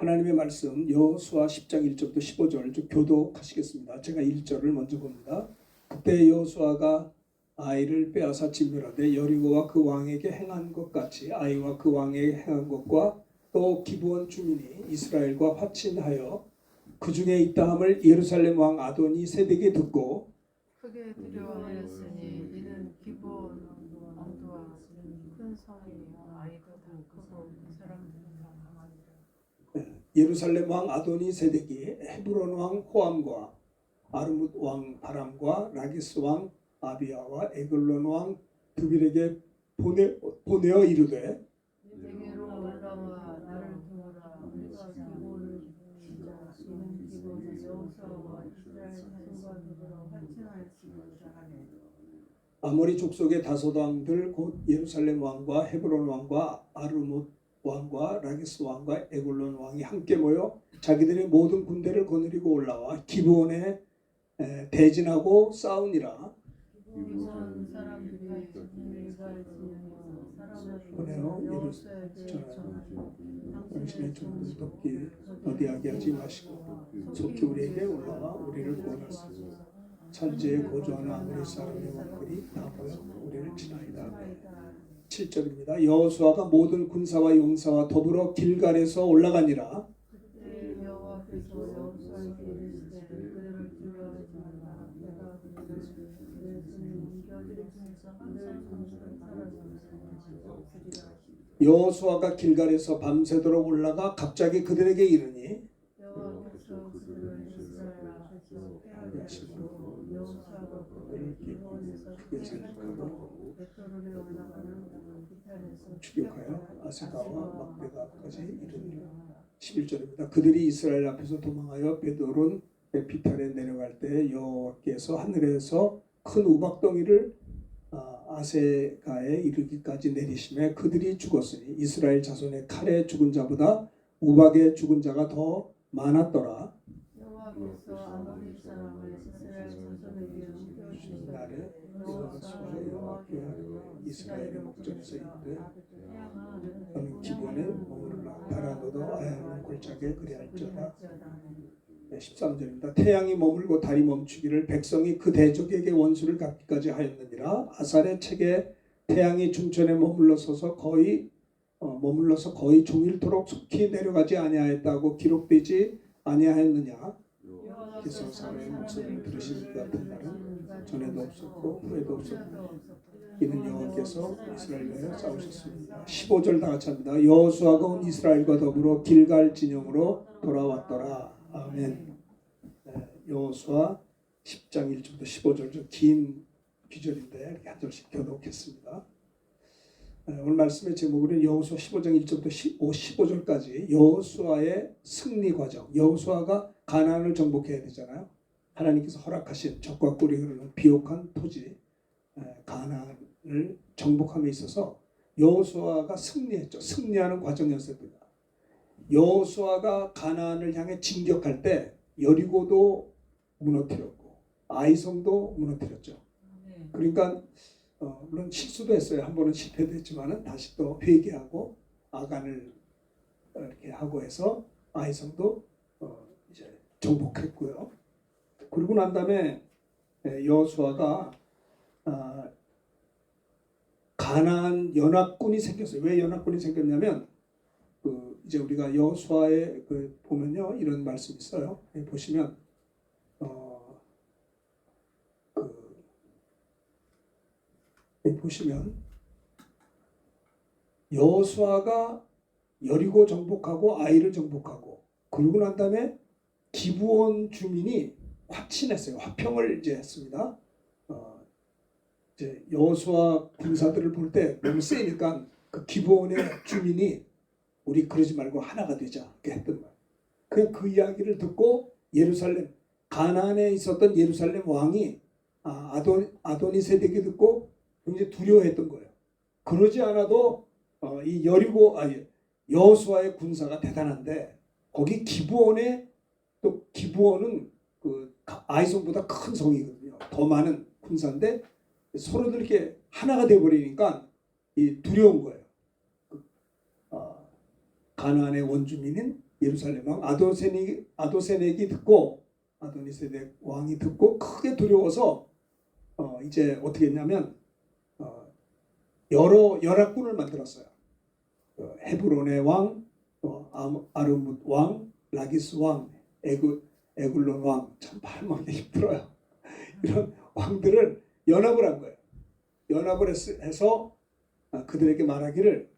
하나님의 말씀 여호수아 10장 1절부터 15절 좀 교독하시겠습니다. 제가 1절을 먼저 봅니다. 그때 여호수아가 아이를 빼앗아 진멸하되 여리고와 그 왕에게 행한 것 같이 아이와 그 왕에게 행한 것과 또 기브온 주민이 이스라엘과 화친하여 그 중에 있다함을 예루살렘 왕 아도니 세덱이 듣고 크게 두려워하였으니 이는 기브온 왕도와 큰 성이요 아이도 다 크고 그 사람들은 다 강하니라. 예루살렘 왕 아도니 세덱이 헤브론 왕 호암과 아르뭇 왕 바람과 라기스 왕 아비야와 에글론 왕 드빌에게 보내어 이르되 내게로 올라와 나를 도우라. 우리가 기브온을 치자. 이는 기브온은 여호수아와 이스라엘 자손과 더불어 화친하였으니라 하네. 아모리 족속의 다섯 왕들 곧 예루살렘 왕과 헤브론 왕과 아르뭇 왕과 라기스 왕과 에글론 왕이 함께 모여 자기들의 모든 군대를 거느리고 올라와 기브온에 대진하고 싸우니라. 기브온 사람들이 일갈 진영에서 사람을 보내요. 여호수아에게 당신의 종들 돕기 어디하게 하지 마시고 속히 우리에게 올라와 우리를 구원하소서. 천지에 거주하는 아모리 사람의 왕들이 다 모여 우리를 치나이다. 7절입니다. 여호수아가 모든 군사와 용사와 더불어 길갈에서 올라가니라. 그때 여호와께서 여호수아에게 이르시되 그들을 두려워하지 말라. 내가 그들을 내 손에 넘겨드리면서 그들 전술을 사라지면서 없으리라. 여호수아가 길갈에서 밤새도록 올라가 갑자기 그들에게 이르니 여호와께서 그들을 이스라엘 앞에서 패하게 하시고 여호수아가 그들을 기브온에서 추격하고 벳호론에 올라가는 기탄에서 추격하여 아세가와 막베가까지 이르니라. 11절입니다. 그들이 이스라엘 앞에서 도망하여 벳호론 에피탈에 내려갈 때 여호와께서 하늘에서 큰 우박덩이를 아세가에 이르기까지 내리심에 그들이 죽었으니 이스라엘 자손의 칼에 죽은 자보다 우박에 죽은 자가 더 많았더라. 여호와께서 아모리 사람을 이스라엘 자손에게 넘겨주신 나를 여호수아가 여호와께 하여 이스라엘의 목전에서 이르되 태양아 너는 기본에 머무르라. 달아 너도 아야론 골짜기에 그리할지어다. 13절입니다. 태양이 머물고 달이 멈추기를 백성이 그 대적에게 원수를 갚기까지 하였느니라. 아살의 책에 태양이 중천에 머물러서 거의 종일토록 속히 내려가지 아니하였다고 기록되지 아니하였느냐. 그래서 사람의 목소리를 들으신 것 같은 날은 전에도 없었고 후에도 없었고 이는 여호와께서 이스라엘을 위하여 싸우셨습니다. 15절 다 같이 합니다. 여호수아가 온 이스라엘과 더불어 길갈 진영으로 돌아왔더라. 아멘. 여호수아 10장 1절부터 15절 좀 긴 귀절인데 한 절씩 교독했습니다. 오늘 말씀의 제목은 여호수아 15장 1절부터 15절까지 여호수아의 승리 과정. 여호수아가 가나안을 정복해야 되잖아요. 하나님께서 허락하신 적과 꿀이 흐르는 비옥한 토지 가나안을 정복함에 있어서 여호수아가 승리했죠. 승리하는 과정이었습니다. 여호수아가 가나안을 향해 진격할 때 여리고도 무너뜨렸고 아이성도 무너뜨렸죠. 그러니까 물론 실수도 했어요. 한 번은 실패도 했지만은 다시 또 회개하고 아간을 이렇게 하고 해서 아이성도 이제 정복했고요. 그리고 난 다음에 여호수아가 가나안 연합군이 생겼어요. 왜 연합군이 생겼냐면 이제 우리가 여호수아에 보면요 이런 말씀이 있어요. 보시면 보시면 여호수아가 여리고 정복하고 아이를 정복하고 그러고 난 다음에 기브온 주민이 화친했어요. 화평을 이제 했습니다. 이제 여호수아 군사들을 볼 때 너무 세니까 그 기브온의 주민이 우리 그러지 말고 하나가 되자 이렇게 했던 거예요. 그 이야기를 듣고 예루살렘 가나안에 있었던 예루살렘 왕이 아도니 세덱이 듣고 굉장히 두려워했던 거예요. 그러지 않아도 이 여호수아의 군사가 대단한데 거기 기브온에 또 기브온은 그 아이성보다 큰 성이거든요. 더 많은 군사인데 서로들 이렇게 하나가 돼버리니까 이 두려운 거예요. 가나안의 원주민인 예루살렘 왕 아도세넥이 듣고 아도니세덱 왕이 듣고 크게 두려워서 이제 어떻게 했냐면 여러 연합군을 만들었어요. 헤브론의 왕, 아르뭇 왕, 라기스 왕, 에굴론 왕, 참 발음하기 힘들어요. 이런 왕들을 연합을 한 거예요. 연합을 해서 그들에게 말하기를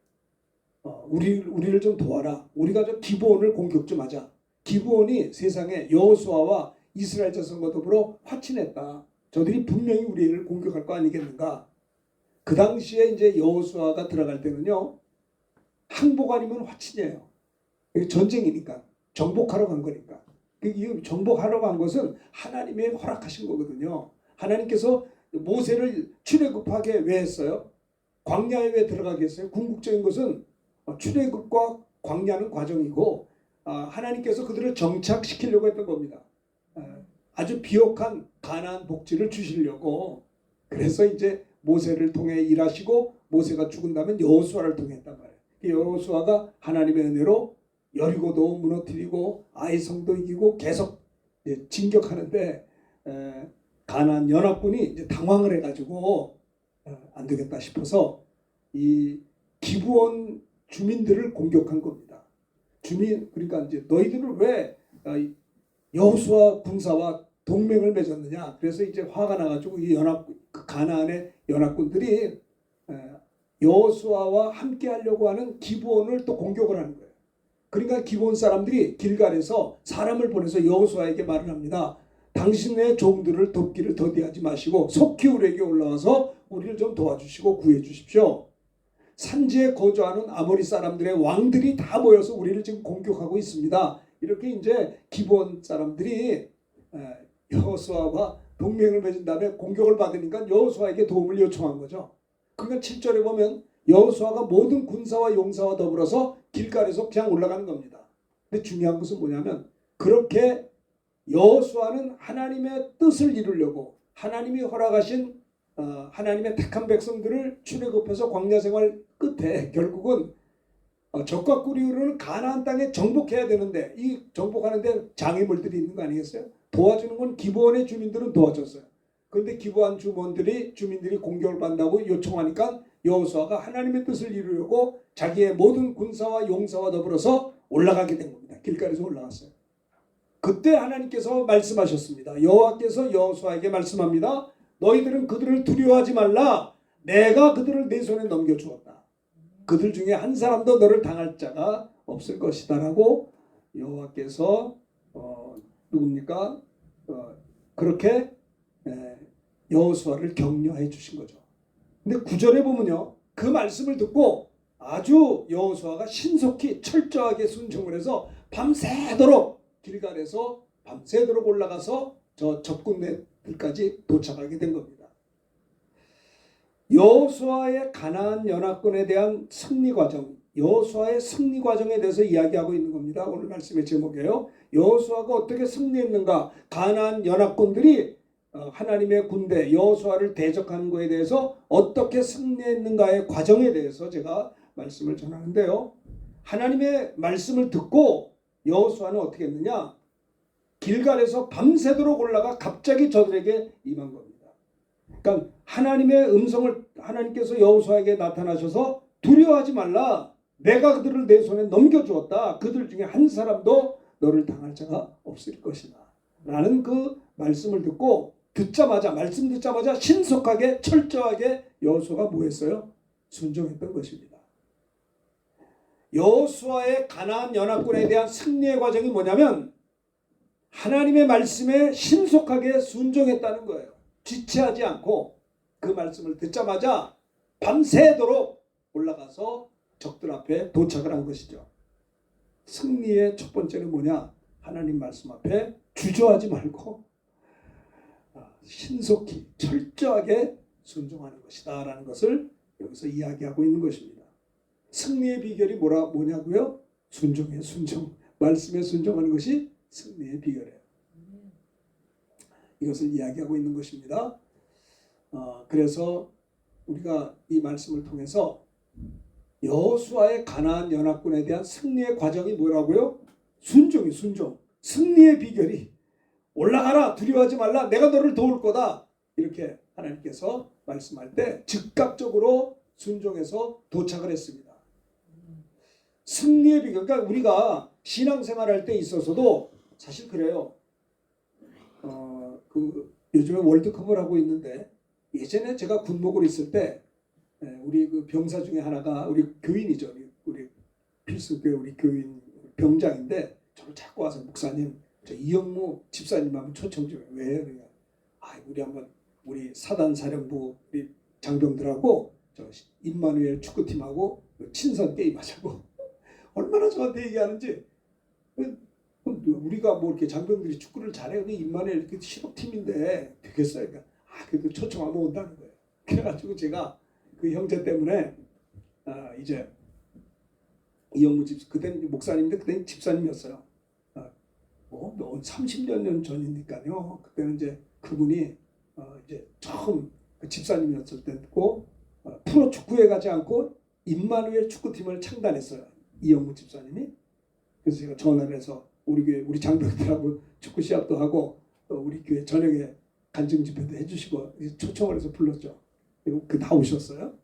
우리를 좀 도와라. 우리가 좀 기브온을 공격 좀 하자. 기브온이 세상에 여호수아와 이스라엘 자손과 더불어 화친했다. 저들이 분명히 우리를 공격할 거 아니겠는가. 그 당시에 이제 여호수아가 들어갈 때는요, 항복 아니면 화친이에요. 이게 전쟁이니까, 정복하러 간 거니까. 이 정복하러 간 것은 하나님의 허락하신 거거든요. 하나님께서 모세를 출애굽하게 왜 했어요? 광야에 왜 들어가게 했어요? 궁극적인 것은 출애굽과 광야는 과정이고 하나님께서 그들을 정착시키려고 했던 겁니다. 아주 비옥한 가나안 복지를 주시려고. 그래서 이제 모세를 통해 일하시고 모세가 죽은 다음에 여호수아를 통해 했단 말이에요. 여호수아가 하나님의 은혜로 여리고도 무너뜨리고 아이성도 이기고 계속 진격하는데 가나안 연합군이 이제 당황을 해가지고 안 되겠다 싶어서 이 기브온 주민들을 공격한 겁니다. 그러니까 이제 너희들을 왜 여호수아 군사와 동맹을 맺었느냐. 그래서 이제 화가 나가지고 이 가나안의 연합군들이 여호수아와 함께 하려고 하는 기브온을 또 공격을 하는 거예요. 그러니까 기브온 사람들이 길갈에서 사람을 보내서 여호수아에게 말을 합니다. 당신의 종들을 돕기를 더디하지 마시고 속히 우리에게 올라와서 우리를 좀 도와주시고 구해 주십시오. 산지에 거주하는 아모리 사람들의 왕들이 다 모여서 우리를 지금 공격하고 있습니다. 이렇게 이제 기브온 사람들이 여호수아와 동맹을 맺은 다음에 공격을 받으니까 여호수아에게 도움을 요청한 거죠. 그러니까 7절에 보면 여호수아가 모든 군사와 용사와 더불어서 길갈에서 그냥 올라가는 겁니다. 근데 중요한 것은 뭐냐면 그렇게 여호수아는 하나님의 뜻을 이루려고 하나님이 허락하신 하나님의 택한 백성들을 출애굽해서 광야 생활 끝에 결국은 적과 꿀이 흐르는 가나안 땅에 정복해야 되는데 이 정복하는데 장애물들이 있는 거 아니겠어요? 도와주는 건 기브온의 주민들은 도와줬어요. 그런데 기브온 주민들이 공격을 받는다고 요청하니까 여호수아가 하나님의 뜻을 이루려고 자기의 모든 군사와 용사와 더불어서 올라가게 된 겁니다. 길갈에서 올라갔어요. 그때 하나님께서 말씀하셨습니다. 여호와께서 여호수아에게 말씀합니다. 너희들은 그들을 두려워하지 말라. 내가 그들을 내 손에 넘겨주었다. 그들 중에 한 사람도 너를 당할 자가 없을 것이다 라고 여호와께서 누굽니까? 그렇게 여호수아를 격려해 주신 거죠. 근데 9절에 보면요, 그 말씀을 듣고 아주 여호수아가 신속히 철저하게 순종을 해서 밤새도록 길갈에서 밤새도록 올라가서 저 적군들까지 도착하게 된 겁니다. 여호수아의 가나안 연합군에 대한 승리 과정, 여호수아의 승리 과정에 대해서 이야기하고 있는 겁니다. 오늘 말씀의 제목이에요. 여호수아가 어떻게 승리했는가? 가나안 연합군들이 하나님의 군대 여호수아를 대적하는 것에 대해서 어떻게 승리했는가의 과정에 대해서 제가 말씀을 전하는데요. 하나님의 말씀을 듣고 여호수아는 어떻게 했느냐? 길갈에서 밤새도록 올라가 갑자기 저들에게 임한 겁니다. 그러니까 하나님의 음성을 하나님께서 여호수아에게 나타나셔서 두려워하지 말라. 내가 그들을 내 손에 넘겨주었다. 그들 중에 한 사람도 너를 당할 자가 없을 것이다. 라는 그 말씀을 말씀 듣자마자 신속하게 철저하게 여호수아가 뭐 했어요? 순종했던 것입니다. 여호수아의 가나안 연합군에 대한 승리의 과정이 뭐냐면 하나님의 말씀에 신속하게 순종했다는 거예요. 지체하지 않고 그 말씀을 듣자마자 밤새도록 올라가서 적들 앞에 도착을 한 것이죠. 승리의 첫 번째는 뭐냐? 하나님 말씀 앞에 주저하지 말고 신속히 철저하게 순종하는 것이다 라는 것을 여기서 이야기하고 있는 것입니다. 승리의 비결이 뭐냐고요? 순종이에요. 순종. 말씀에 순종하는 것이 승리의 비결이에요. 이것을 이야기하고 있는 것입니다. 그래서 우리가 이 말씀을 통해서 여호수아의 가나안 연합군에 대한 승리의 과정이 뭐라고요? 순종이 순종. 승리의 비결이 올라가라, 두려워하지 말라, 내가 너를 도울 거다. 이렇게 하나님께서 말씀할 때 즉각적으로 순종해서 도착을 했습니다. 승리의 비결. 그러니까 우리가 신앙생활할 때 있어서도 사실 그래요. 요즘에 월드컵을 하고 있는데 예전에 제가 군목으로 있을 때 우리 그 병사 중에 하나가 우리 교인이죠. 우리 필수교회 우리 교인 병장인데 저를 자꾸 와서 목사님 저 이영무 집사님 한번 초청 좀 왜? 그래요. 우리 한번 우리 사단사령부 우리 장병들하고 저 임마누엘 축구팀하고 친선 게임 하자고. 얼마나 저한테 얘기하는지. 우리가 뭐 이렇게 장병들이 축구를 잘해요. 임마누엘 이렇게 실업팀인데 되겠어요. 그러니까 그래도 초청하면 온다는 거예요. 그래가지고 제가 그 형제 때문에 이제 이영무 집 그때는 목사님인데 그때는 집사님이었어요. 뭐 30몇 년 전이니까요. 그때는 이제 그분이 이제 처음 그 집사님이었을 때고 프로 축구에 가지 않고 임마누엘 축구팀을 창단했어요. 이영무 집사님이. 그래서 제가 전화를 해서 우리 교회 우리 장병들하고 축구 시합도 하고 또 우리 교회 저녁에 간증 집회도 해주시고 초청을 해서 불렀죠. 그리고 그 다 오셨어요.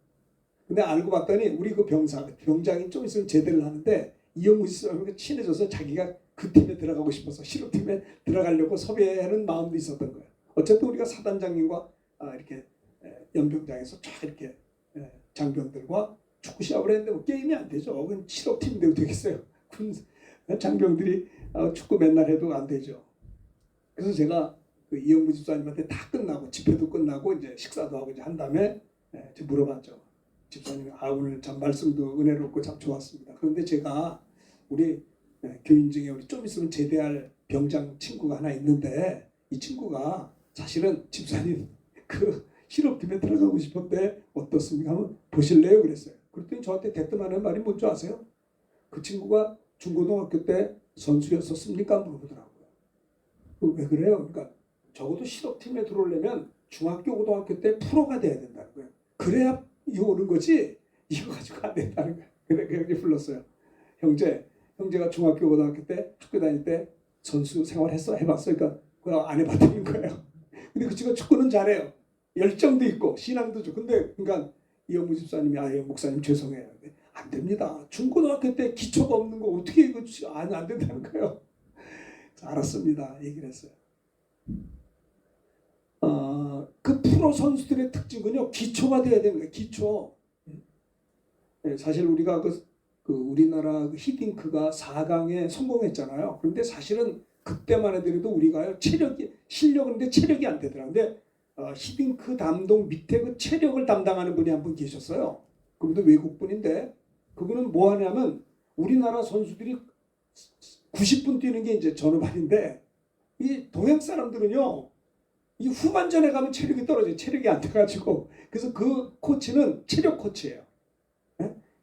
근데 알고 봤더니 우리 그 병장이 좀 있으면 제대를 하는데 이영무 씨랑 친해져서 자기가 그 팀에 들어가고 싶어서 실업팀에 들어가려고 섭외하는 마음도 있었던 거예요. 어쨌든 우리가 사단장님과 이렇게 연병장에서 쫙 이렇게 장병들과 축구 시합을 했는데 뭐 게임이 안 되죠. 그건 실업팀인데 되겠어요. 장병들이 축구 맨날 해도 안 되죠. 그래서 제가 그 이영무 집사님한테 다 끝나고 집회도 끝나고 이제 식사도 하고 이제 한 다음에 물어봤죠. 집사님, 오늘 참 말씀도 은혜롭고 참 좋았습니다. 그런데 제가 우리 교인 중에 우리 좀 있으면 제대할 병장 친구가 하나 있는데 이 친구가 사실은 집사님 그 실업팀에 들어가고 싶은데 어떻습니까? 한번 보실래요? 그랬어요. 그랬더니 저한테 대뜸하는 말이 뭔지 아세요? 그 친구가 중고등학교 때 선수였었습니까? 물어보더라고요. 왜 그래요? 그러니까 적어도 실업팀에 들어오려면 중학교 고등학교 때 프로가 돼야 된다는 거예요. 그래야 이거 오는 거지 이거 가지고 안 된다는 거예요. 그래 그 형제 불렀어요. 형제가 중학교 고등학교 때 학교 다닐 때 선수 생활했어? 해봤어? 그러니까 그거 안 해봤다는 거예요. 근데 그 친구가 축구는 잘해요. 열정도 있고 신앙도 좋고. 근데 그러니까 이영무 집사님이 목사님 죄송해요. 안 됩니다. 중고등학교 때 기초가 없는 거 어떻게 이거 안 된다는 거예요. 알았습니다. 얘기를 했어요. 그 프로 선수들의 특징은요 기초가 돼야 되는 거예요. 기초. 사실 우리가 그 우리나라 그 히딩크가 4강에 성공했잖아요. 그런데 사실은 그때만 해도 우리가요 실력인데 체력이 안 되더라고요. 근데 히딩크 감독 밑에 그 체력을 담당하는 분이 한 분 계셨어요. 그분도 외국분인데 그분은 뭐 하냐면 우리나라 선수들이 90분 뛰는 게 이제 전후반인데 이 동양 사람들은요 이 후반전에 가면 체력이 떨어져요. 체력이 안 돼가지고. 그래서 그 코치는 체력 코치예요.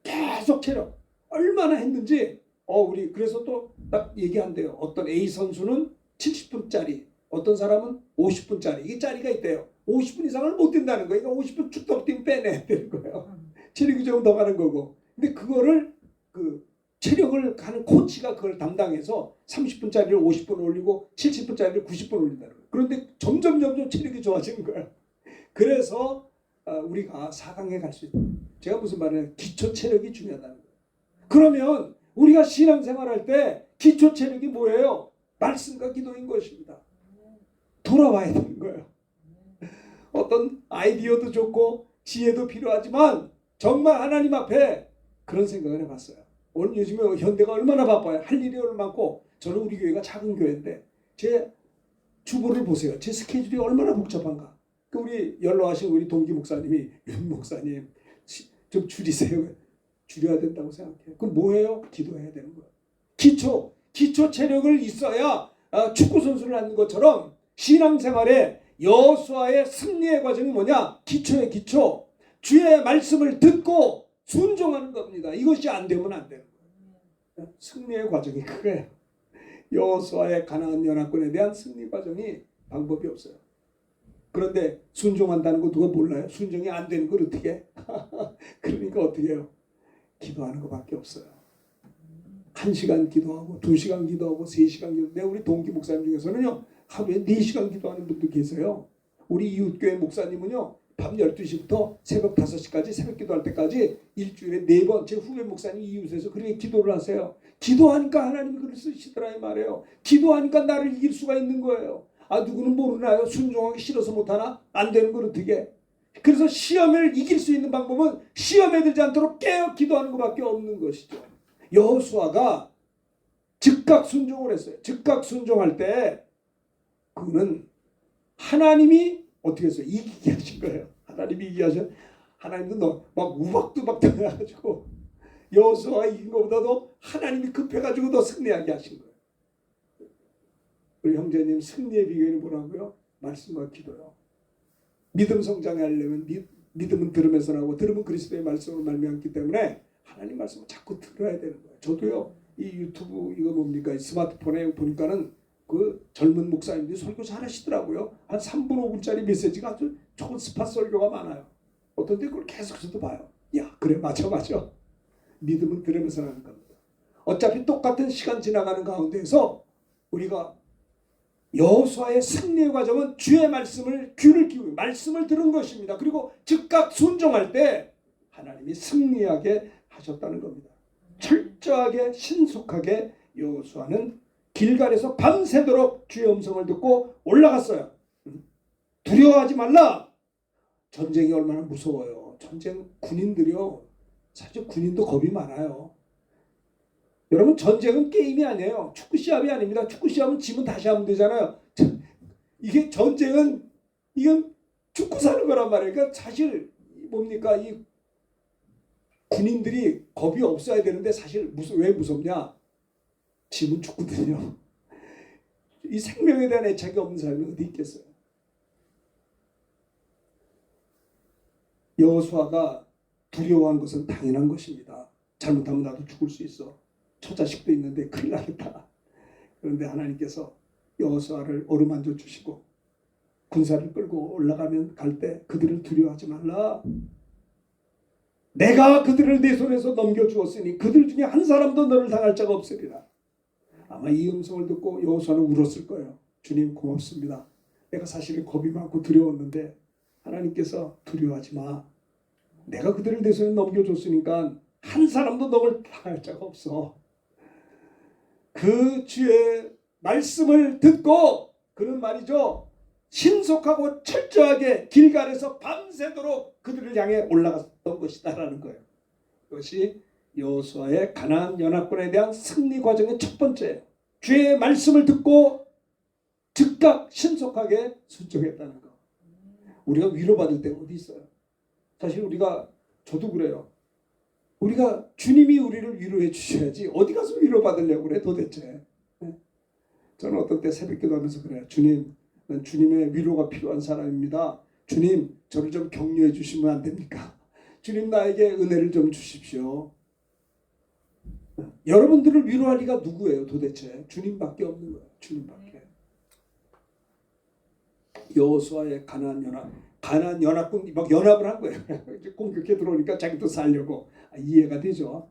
계속 체력. 얼마나 했는지 우리 그래서 또 딱 얘기한대요. 어떤 A 선수는 70분짜리, 어떤 사람은 50분짜리. 이게 짜리가 있대요. 50분 이상을 못 뛴다는 거예요. 그러니까 50분 쭉쭉 뛰면 빼내야 되는 거예요. 체력이 좀 더 가는 거고. 근데 그거를 그 체력을 가는 코치가 그걸 담당해서 30분짜리를 50분 올리고 70분짜리를 90분 올린다는 거예요. 그런데 점점 체력이 좋아지는 거예요. 그래서 우리가 4강에 갈 수 있다. 제가 무슨 말이냐, 기초 체력이 중요하다는 거예요. 그러면 우리가 신앙생활할 때 기초 체력이 뭐예요? 말씀과 기도인 것입니다. 돌아와야 되는 거예요. 어떤 아이디어도 좋고 지혜도 필요하지만 정말 하나님 앞에 그런 생각을 해봤어요. 오늘 요즘에 현대가 얼마나 바빠요. 할 일이 얼마나 많고. 저는 우리 교회가 작은 교회인데 제 주보를 보세요. 제 스케줄이 얼마나 복잡한가. 우리 연로하신 우리 동기 목사님이 윤 목사님 좀 줄이세요. 줄여야 된다고 생각해요. 그럼 뭐예요? 기도해야 되는 거예요. 기초 체력을 있어야 축구 선수를 하는 것처럼 신앙생활에 여호수아의 승리의 과정이 뭐냐? 기초의 기초. 주의 말씀을 듣고 순종하는 겁니다. 이것이 안 되면 안 되는 거예요. 승리의 과정이 그거예요. 여호수아의 가나안 연합군에 대한 승리 과정이 방법이 없어요. 그런데 순종한다는 거 누가 몰라요? 순종이 안 되는 걸 어떻게 해? 그러니까 어떻게 해요? 기도하는 것밖에 없어요. 1시간 기도하고 2시간 기도하고 3시간 기도하고 우리 동기 목사님 중에서는요 하루에 4시간 기도하는 분도 계세요. 우리 이웃교회 목사님은요 밤 12시부터 새벽 5시까지 새벽 기도할 때까지 일주일에 4번 제 후배 목사님 이웃에서 그렇게 기도를 하세요. 기도하니까 하나님이 그를 쓰시더라 이 말이에요. 기도하니까 나를 이길 수가 있는 거예요. 아 누구는 모르나요? 순종하기 싫어서 못하나? 안 되는 걸 어떻게. 그래서 시험을 이길 수 있는 방법은 시험에 들지 않도록 깨어 기도하는 것밖에 없는 것이죠. 여호수아가 즉각 순종을 했어요. 즉각 순종할 때 그는 하나님이 어떻게 했어요? 이기게 하신 거예요. 하나님이 이기게 하셔. 하나님도 막 우박두박 떠나가지고 여호수아가 이긴 것보다도 하나님이 급해가지고 더 승리하게 하신 거예요. 우리 형제님 승리의 비결이 뭐라고요? 말씀과 기도요. 믿음 성장해 하려면 믿음은 들으면서 나고 들으면 그리스도의 말씀으로 말미암기 때문에 하나님 말씀을 자꾸 들어야 되는 거예요. 저도요 이 유튜브 이거 뭡니까 스마트폰에 보니까는 그 젊은 목사님들이 설교 잘하시더라고요. 한 3분 5분짜리 메시지가 아주 좋은 스팟 설교가 많아요. 어떤 데 그걸 계속 저도 봐요. 야 그래 맞아. 믿음은 들으면서 하는 겁니다. 어차피 똑같은 시간 지나가는 가운데에서 우리가 여호수아의 승리의 과정은 주의 말씀을 귀를 기울이고 말씀을 들은 것입니다. 그리고 즉각 순종할 때 하나님이 승리하게 하셨다는 겁니다. 철저하게 신속하게 여호수아는 길갈에서 밤새도록 주의 음성을 듣고 올라갔어요. 두려워하지 말라. 전쟁이 얼마나 무서워요. 전쟁 군인들이요. 사실 군인도 겁이 많아요. 여러분 전쟁은 게임이 아니에요. 축구 시합이 아닙니다. 축구 시합은 지면 다시 하면 되잖아요. 이게 전쟁은 이건 죽고 사는 거란 말이에요. 그러니까 사실 뭡니까 이 군인들이 겁이 없어야 되는데 사실 왜 무섭냐? 지면 죽거든요. 이 생명에 대한 애착이 없는 사람이 어디 있겠어요? 여호수아가 두려워한 것은 당연한 것입니다. 잘못하면 나도 죽을 수 있어. 처자식도 있는데 큰일 나겠다. 그런데 하나님께서 여호수아를 어루만져 주시고 군사를 끌고 올라가면 갈 때 그들을 두려워하지 말라. 내가 그들을 내 손에서 넘겨주었으니 그들 중에 한 사람도 너를 당할 자가 없으리라. 아마 이 음성을 듣고 여호수아는 울었을 거예요. 주님 고맙습니다. 내가 사실은 겁이 많고 두려웠는데 하나님께서 두려워하지 마. 내가 그들을 내 손에 넘겨줬으니까 한 사람도 너를 당할 자가 없어. 그 주의 말씀을 듣고 그는 말이죠. 신속하고 철저하게 길갈에서 밤새도록 그들을 향해 올라갔던 것이다라는 거예요. 이것이 여호수아의 가나안 연합군에 대한 승리 과정의 첫 번째예요. 주의 말씀을 듣고 즉각 신속하게 순종했다는 거. 우리가 위로받을 때가 어디 있어요? 사실 저도 그래요. 우리가 주님이 우리를 위로해 주셔야지 어디 가서 위로받으려고 그래 도대체. 저는 어떤 때 새벽 기도하면서 그래요. 주님, 난 주님의 위로가 필요한 사람입니다. 주님, 저를 좀 격려해 주시면 안 됩니까? 주님 나에게 은혜를 좀 주십시오. 여러분들을 위로할 리가 누구예요 도대체? 주님밖에 없는 거예요. 주님밖에. 여호수아의 가나안 연합군 막 연합을 한 거예요. 공격해 들어오니까 자기도 살려고. 이해가 되죠.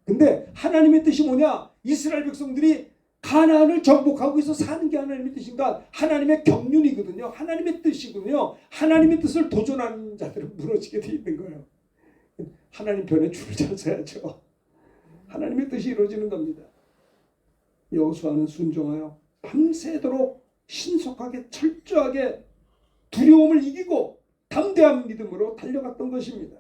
근데 하나님의 뜻이 뭐냐? 이스라엘 백성들이 가나안을 정복하고 있어 사는 게 하나님의 뜻인가? 하나님의 경륜이거든요. 하나님의 뜻이거든요. 하나님의 뜻을 도전하는 자들은 무너지게 돼 있는 거예요. 하나님 편에 줄을 잘 서야죠. 하나님의 뜻이 이루어지는 겁니다. 여호수아는 순종하여 밤새도록 신속하게 철저하게 두려움을 이기고 담대한 믿음으로 달려갔던 것입니다.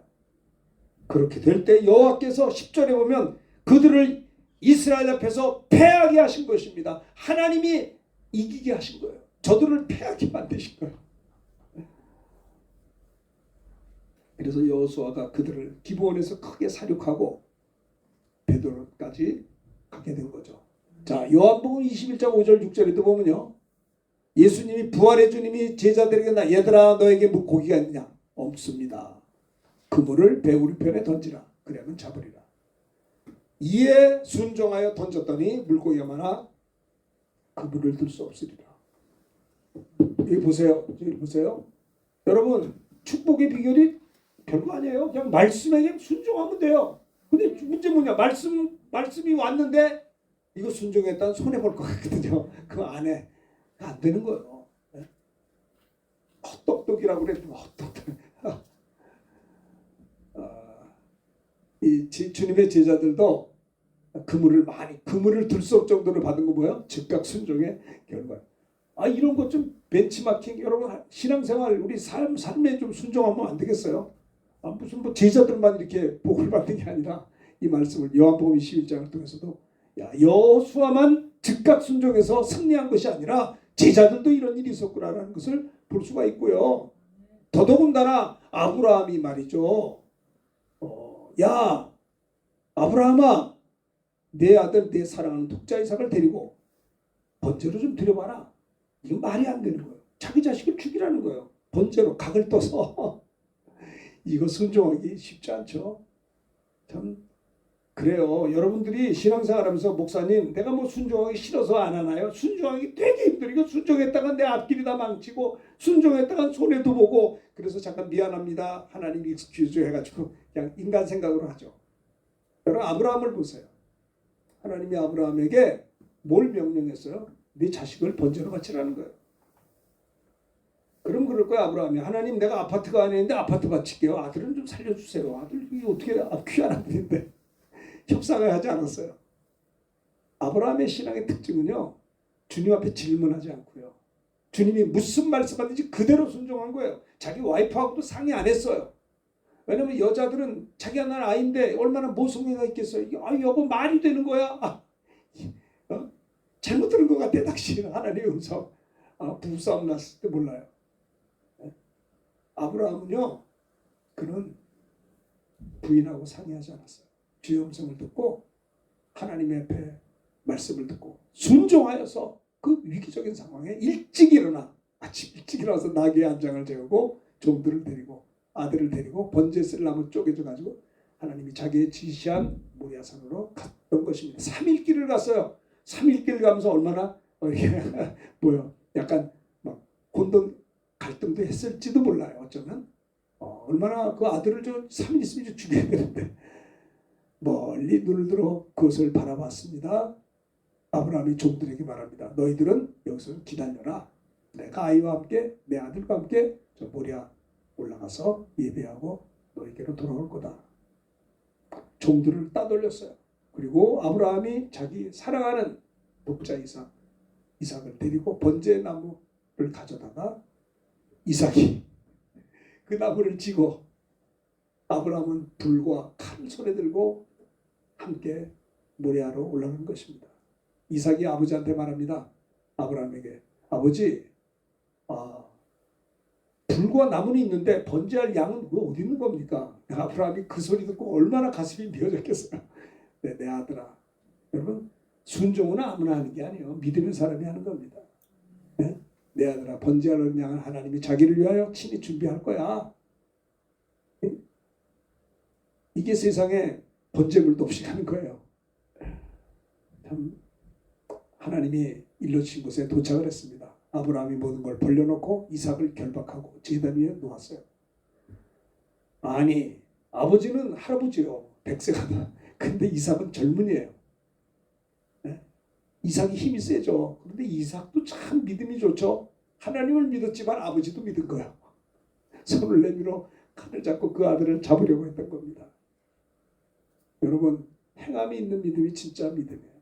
그렇게 될 때 여호와께서 10절에 보면 그들을 이스라엘 앞에서 패하게 하신 것입니다. 하나님이 이기게 하신 거예요. 저들을 패하게 만드신 거예요. 그래서 여호수아가 그들을 기브온에서 크게 사륙하고 베드로까지 가게 된 거죠. 자, 요한복음 21장 5절 6절에도 보면요. 예수님이 부활의 주님이 제자들에게 얘들아 너에게 고기가 있느냐? 없습니다. 그물을 배우리 편에 던지라. 그러면 잡으리라. 이에 순종하여 던졌더니 물고기가 많아 그물을 들 수 없으리라. 여기 보세요. 여러분 축복의 비결이 별거 아니에요. 그냥 말씀에 그냥 순종하면 돼요. 근데 문제 뭐냐? 말씀이 왔는데 이거 순종했다는 손해 볼 것 같거든요. 그 안에 안 되는 거예요. 헛똑똑이라고 그래. 헛똑똑. 주님의 제자들도 그물을 들썩 정도로 받은 거 뭐예요? 즉각 순종의 결과. 이런 것 좀 벤치마킹, 여러분 신앙생활 우리 삶에 좀 순종하면 안 되겠어요? 무슨 뭐 제자들만 이렇게 복을 받는 게 아니라 이 말씀을 요한복음 21장을 통해서도 여호수아만 즉각 순종해서 승리한 것이 아니라 제자들도 이런 일이 있었구나라는 것을 볼 수가 있고요. 더더군다나 아브라함이 말이죠. 야 아브라함아, 내 아들 내 사랑하는 독자 이삭을 데리고 번제로 좀 드려봐라. 이건 말이 안 되는 거예요. 자기 자식을 죽이라는 거예요. 번제로 각을 떠서. 이거 순종하기 쉽지 않죠. 참 그래요. 여러분들이 신앙생활하면서 목사님 내가 뭐 순종하기 싫어서 안 하나요? 순종하기 되게 힘들고 순종했다가 내 앞길이 다 망치고 순종했다가 손해도 보고 그래서 잠깐 미안합니다. 하나님 익스큐즈 해가지고 그냥 인간 생각으로 하죠. 여러분 아브라함을 보세요. 하나님이 아브라함에게 뭘 명령했어요? 네 자식을 번제로 바치라는 거예요. 그럼 그럴 거야 아브라함이. 하나님 내가 아파트가 안에 있는데 아파트 바칠게요. 아들은 좀 살려주세요. 아들이 어떻게 귀한 아들인데. 협상을 하지 않았어요. 아브라함의 신앙의 특징은요. 주님 앞에 질문하지 않고요. 주님이 무슨 말씀하든지 그대로 순종한 거예요. 자기 와이프하고도 상의 안 했어요. 왜냐면 여자들은 자기가 난 아이인데 얼마나 모성애가 있겠어요. 여보 말이 되는 거야. 잘못 들은 것 같아 당신은. 하나님의 음성. 부부싸움 났을 때 몰라요. 아브라함은요. 그는 부인하고 상의하지 않았어요. 주의 음성을 듣고 하나님의 앞에 말씀을 듣고 순종하여서 그 위기적인 상황에 일찍 일어나 아침 일찍 일어나서 나귀의 한 장을 재우고 종들을 데리고 아들을 데리고 번제 쓸 나무 쪼개져 가지고 하나님이 자기의 지시한 모리아산으로 갔던 것입니다. 3일 길을 갔어요. 3일 길 가면서 얼마나 뭐요? 약간 막 혼돈 갈등도 했을지도 몰라요. 어쩌면 얼마나 그 아들을 3일 있으면 죽여야 되는데 멀리 눈을 들어 그것을 바라봤습니다. 아브라함이 종들에게 말합니다. 너희들은 여기서 기다려라. 내가 아이와 함께 내 아들과 함께 저 모리아 올라가서 예배하고 너희에게로 돌아올 거다. 종들을 따돌렸어요. 그리고 아브라함이 자기 사랑하는 독자 이삭을 데리고 번제 나무를 가져다가 이삭이 그 나무를 지고 아브라함은 불과 칼 손에 들고 함께 모리아로 올라간 것입니다. 이삭이 아버지한테 말합니다. 아브라함에게 아버지 불과 나무는 있는데 번제할 양은 어디 있는 겁니까? 아브라함이 그 소리 듣고 얼마나 가슴이 미어졌겠어요. 네, 내 아들아. 여러분 순종은 아무나 하는 게 아니에요. 믿음의 사람이 하는 겁니다. 네? 내 아들아 번제하는 양은 하나님이 자기를 위하여 친히 준비할 거야. 네? 이게 세상에 번제물도 없이 가는 거예요. 참 하나님이 일러주신 곳에 도착을 했습니다. 아브라함이 모든 걸 벌려놓고 이삭을 결박하고 제단 위에 놓았어요. 아니 아버지는 할아버지요. 100세가 근데 이삭은 젊은이에요. 네? 이삭이 힘이 세죠. 그런데 이삭도 참 믿음이 좋죠. 하나님을 믿었지만 아버지도 믿은 거예요. 손을 내밀어 칼을 잡고 그 아들을 잡으려고 했던 겁니다. 여러분 행함이 있는 믿음이 진짜 믿음이에요.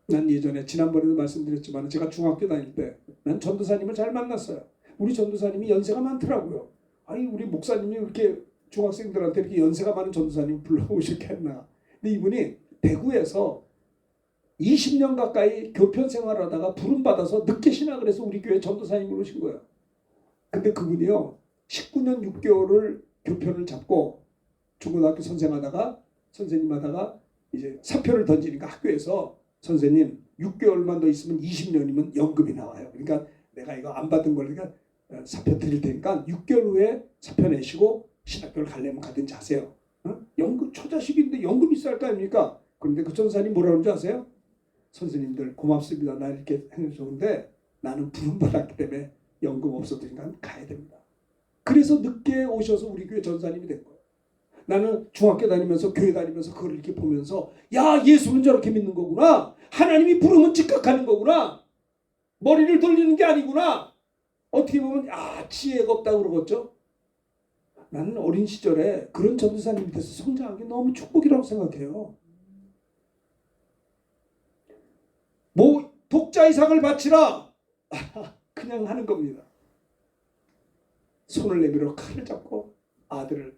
난 예전에 지난번에도 말씀드렸지만 제가 중학교 다닐 때 난 전도사님을 잘 만났어요. 우리 전도사님이 연세가 많더라고요. 아니 우리 목사님이 이렇게 중학생들한테 이렇게 연세가 많은 전도사님 불러오셨겠나. 근데 이분이 대구에서 20년 가까이 교편 생활하다가 부름받아서 늦게 신학을 해서 우리 교회 전도사님으로 오신 거예요. 근데 그분이요 19년 6개월을 교편을 잡고 중고등학교 선생님 하다가 이제 사표를 던지니까 학교에서 선생님 6개월만 더 있으면 20년이면 연금이 나와요. 그러니까 내가 이거 안 받은 거니까 사표 드릴 테니까 6개월 후에 사표 내시고 신학교를 가려면 가든지 하세요. 연금 초자식인데 연금 있어야 할 거 아닙니까? 그런데 그 전사님 뭐라고 하는지 아세요? 선생님들 고맙습니다. 나 이렇게 해주는데 나는 부름받았기 때문에 연금 없어도 그냥 가야 됩니다. 그래서 늦게 오셔서 우리 교회 전사님이 된 거예요. 나는 중학교 다니면서 교회 다니면서 그걸 이렇게 보면서 야 예수는 저렇게 믿는 거구나. 하나님이 부르면 즉각하는 거구나. 머리를 돌리는 게 아니구나. 어떻게 보면 지혜가 없다고 그러겠죠. 나는 어린 시절에 그런 전도사님 밑에서 성장한 게 너무 축복이라고 생각해요. 뭐 독자이상을 바치라 그냥 하는 겁니다. 손을 내밀어 칼을 잡고 아들을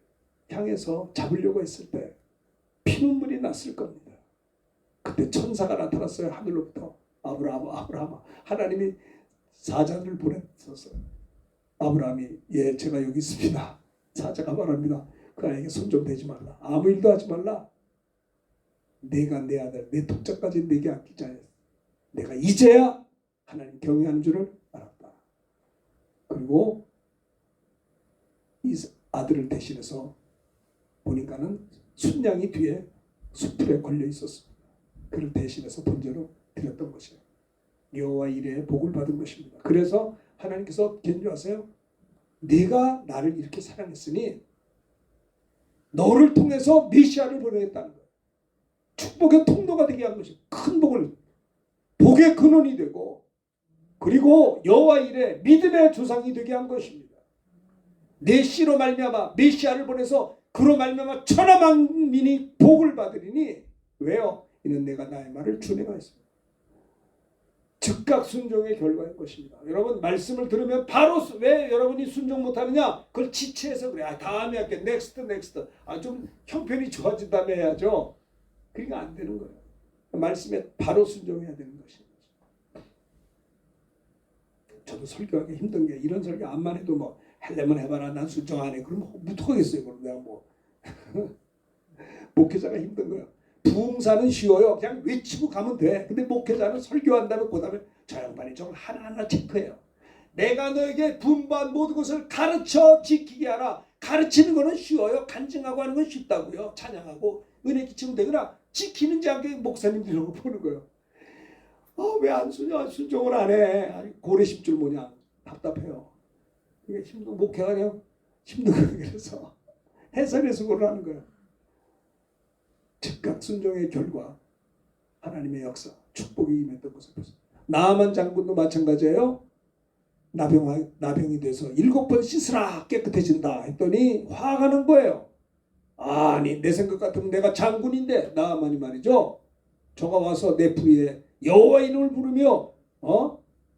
향해서 잡으려고 했을 때 피눈물이 났을 겁니다. 그때 천사가 나타났어요. 하늘로부터. 아브라함아. 하나님이 사자를 보냈었어요. 아브라함이 예 제가 여기 있습니다. 사자가 말합니다. 그 아이에게 손 좀 대지 말라. 아무 일도 하지 말라. 내가 내 아들 내 독자까지 내게 아끼자 했어. 내가 이제야 하나님 경외하는 줄을 알았다. 그리고 이 아들을 대신해서 보니까는 순양이 뒤에 수풀에 걸려 있었습니다. 그를 대신해서 번제로 드렸던 것이에요. 여호와 이레의 복을 받은 것입니다. 그래서 하나님께서 견주하세요. 내가 나를 이렇게 사랑했으니 너를 통해서 메시아를 보내겠다는 거예요. 축복의 통로가 되게 한 것이 큰 복의 근원이 되고 그리고 여호와 이레 믿음의 조상이 되게 한 것입니다. 내 씨로 말미암아 메시아를 보내서 그로 말미암아 천하 만민이 복을 받으리니 왜요? 이는 내가 나의 말을 준행하였습니다. 즉각 순종의 결과일 것입니다. 여러분 말씀을 들으면 바로 왜 여러분이 순종 못하느냐? 그걸 지체해서 그래. 다음에 할게. 넥스트. 좀 형편이 좋아진다면 해야죠. 그러니까 안 되는 거예요. 말씀에 바로 순종해야 되는 것입니다. 저도 설교하기 힘든 게 이런 설교 암만 해도 뭐 하려면 해봐라. 난 순종 안 해. 그러면 못하겠어요. 그럼 내가 뭐 목회자가 힘든 거예요. 부흥사는 쉬워요. 그냥 외치고 가면 돼. 근데 목회자는 설교한 다음에 그 다음에 저 양반이 저걸 하나하나 체크해요. 내가 너에게 분부한 모든 것을 가르쳐 지키게 하라. 가르치는 거는 쉬워요. 간증하고 하는 건 쉽다고요. 찬양하고 은혜 끼치면 되거나 지키는지 안 게 목사님들이 보는 거예요. 왜 안 순종을 안 해? 고래 십줄 뭐냐. 답답해요. 이게 힘든 목회가 그냥 힘든 거예요. 그래서 해설해서 그걸 하는 거예요. 즉각 순종의 결과 하나님의 역사 축복이 임했던 것을 보세요. 나아만 장군도 마찬가지예요. 나병이 돼서 7번 씻으라 깨끗해진다 했더니 화가 난 거예요. 아니 내 생각 같으면 내가 장군인데 나아만이 말이죠. 저가 와서 내 부위에 여호와 이름을 부르며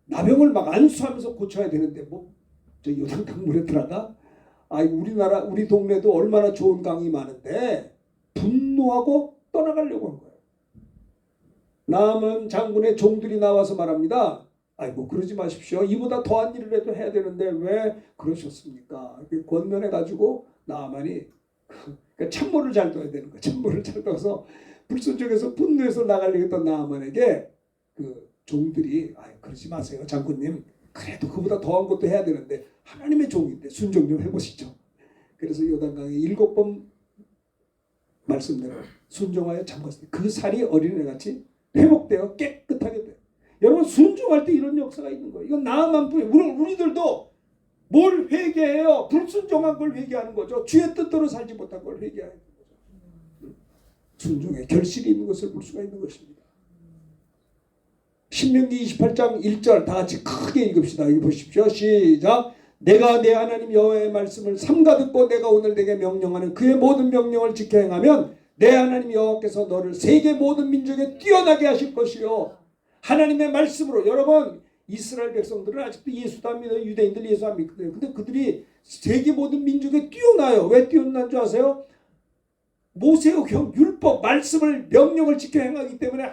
나병을 막 안수하면서 고쳐야 되는데 뭐 저 요단강 물에 들어가? 우리나라 우리 동네도 얼마나 좋은 강이 많은데 분노하고 떠나가려고 한 거예요. 남은 장군의 종들이 나와서 말합니다. 아이고 그러지 마십시오. 이보다 더한 일을 해도 해야 되는데 왜 그러셨습니까? 권면해가지고 나만이 그러니까 참모를 잘 둬야 되는 거예요. 참모를 잘 둬서 불순종해서 분노해서 나가려고 했던 나만에게 그 종들이 그러지 마세요 장군님. 그래도 그보다 더한 것도 해야 되는데 하나님의 종인데 순종 좀 해보시죠. 그래서 요단강에 7번 말씀대로 순종하여 잠갔을 때 그 살이 어린애같이 회복되어 깨끗하게 돼요. 여러분 순종할 때 이런 역사가 있는 거예요. 이건 나만뿐이에요. 우리들도 뭘 회개해요? 불순종한 걸 회개하는 거죠. 주의 뜻대로 살지 못한 걸 회개하는 거죠. 순종의 결실이 있는 것을 볼 수가 있는 것입니다. 신명기 28장 1절 다 같이 크게 읽읍시다. 읽어보십시오. 시작. 내가 내 하나님 여호와의 말씀을 삼가 듣고 내가 오늘 내게 명령하는 그의 모든 명령을 지켜 행하면 내 하나님 여호와께서 너를 세계 모든 민족에 뛰어나게 하실 것이요. 하나님의 말씀으로 여러분 이스라엘 백성들은 아직도 예수도 안 믿어요. 유대인들 예수 안 믿거든요. 근데 그들이 세계 모든 민족에 뛰어나요. 왜 뛰어난 줄 아세요? 모세의 율법 말씀을 명령을 지켜 행하기 때문에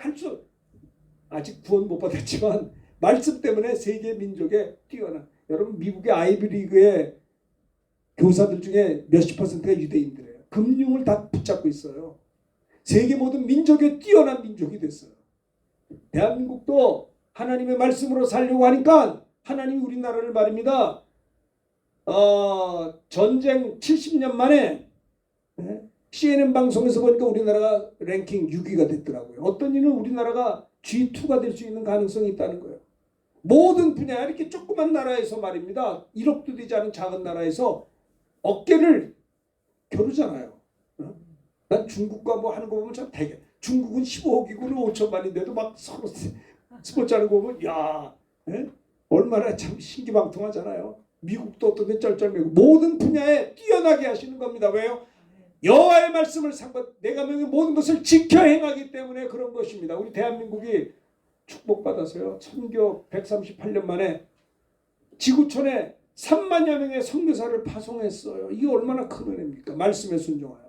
아직 구원 못 받았지만 말씀 때문에 세계 민족에 뛰어난 여러분 미국의 아이비리그의 교사들 중에 몇십 퍼센트가 유대인들이에요. 금융을 다 붙잡고 있어요. 세계 모든 민족에 뛰어난 민족이 됐어요. 대한민국도 하나님의 말씀으로 살려고 하니까 하나님이 우리나라를 말입니다. 전쟁 70년 만에 CNN 방송에서 보니까 우리나라가 랭킹 6위가 됐더라고요. 어떤 이는 우리나라가 G2가 될 수 있는 가능성이 있다는 거예요. 모든 분야 이렇게 조그만 나라에서 말입니다. 1억도 되지 않은 작은 나라에서 어깨를 겨루잖아요. 난 중국과 뭐 하는 거 보면 참 되게 중국은 15억이고 5천만인데도 막 서로 스포츠 하는 거 보면 야 예? 얼마나 참 신기방통하잖아요. 미국도 어떤데 쩔쩔매고 모든 분야에 뛰어나게 하시는 겁니다. 왜요? 여호와의 말씀을 내가 명의 모든 것을 지켜 행하기 때문에 그런 것입니다. 우리 대한민국이 축복받아서요. 선교 138년 만에 지구촌에 3만여 명의 선교사를 파송했어요. 이게 얼마나 큰 은혜입니까? 말씀에 순종하여.